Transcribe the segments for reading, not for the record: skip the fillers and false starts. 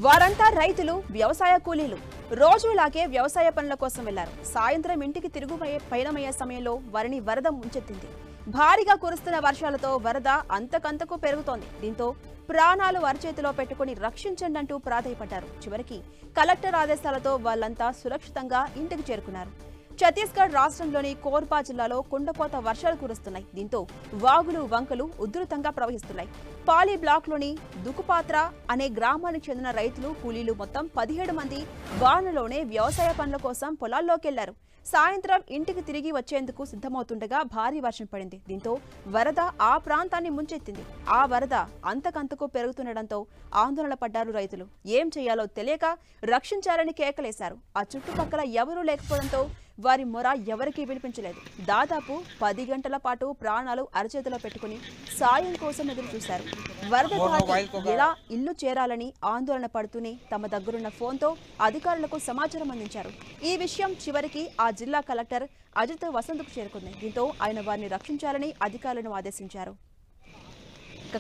వారంతా రైతులు, వ్యవసాయ కూలీలు. రోజులాగే వ్యవసాయ పనుల కోసం వెళ్లారు. సాయంత్రం ఇంటికి పయనమయ్యే సమయంలో వారిని వరద ముంచెత్తింది. భారీగా కురుస్తున్న వర్షాలతో వరద అంతకంతకు పెరుగుతోంది. దీంతో ప్రాణాలు అరచేతిలో పెట్టుకుని రక్షించండి అంటూ ప్రాధేయపడ్డారు. చివరికి కలెక్టర్ ఆదేశాలతో వాళ్లంతా సురక్షితంగా ఇంటికి చేరుకున్నారు. ఛత్తీస్గఢ్ రాష్ట్రంలోని కోర్బా జిల్లాలో కుండపోత వర్షాలు కురుస్తున్నాయి. దీంతో వాగులు, వంకలు ఉధృతంగా ప్రవహిస్తున్నాయి. పాలి బ్లాక్లోని దుకుపాత్ర అనే గ్రామానికి చెందిన రైతులు, కూలీలు మొత్తం 17 మంది వానలోనే వ్యవసాయ పనుల కోసం పొలాల్లోకి వెళ్లారు. సాయంత్రం ఇంటికి తిరిగి వచ్చేందుకు సిద్ధమవుతుండగా భారీ వర్షం పడింది. దీంతో వరద ఆ ప్రాంతాన్ని ముంచెత్తింది. ఆ వరద అంతకంతకు పెరుగుతుండటంతో ఆందోళన పడ్డారు రైతులు. ఏం చేయాలో తెలియక రక్షించాలని కేకలేశారు. ఆ చుట్టుపక్కల ఎవరూ లేకపోవడంతో వారి మొర ఎవరికీ వినిపించలేదు. దాదాపు 10 గంటల పాటు ప్రాణాలు అరచేతిలో పెట్టుకుని సాయం కోసం ఎదురు చూశారు. వరద దాటి ఎలా ఇల్లు చేరాలని ఆందోళన పడుతూనే తమ దగ్గరున్న ఫోన్తో అధికారులకు సమాచారం అందించారు. ఈ విషయం చివరికి ఆ జిల్లా కలెక్టర్ అజిత్ వసంత్కు చేరుకుంది. దీంతో ఆయన వారిని రక్షించాలని అధికారులను ఆదేశించారు.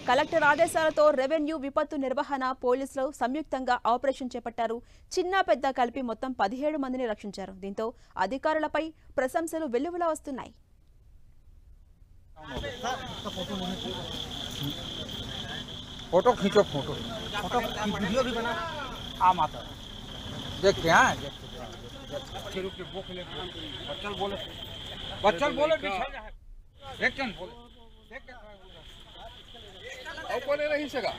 కలెక్టర్ ఆదేశాలతో రెవెన్యూ, విపత్తు నిర్వహణ, పోలీసులు సంయుక్తంగా ఆపరేషన్ చేపట్టారు. చిన్న పెద్ద కలిపి మొత్తం 17 మందిని రక్షించారు. దీంతో అధికారులపై ప్రశంసలు వెల్లువలా వస్తున్నాయి. फोटो खींचो, फोटो फोटो वीडियो भी बना आम आता देखते हैं। बच्चन बोले एक जन बोले और बोले नहीं सका।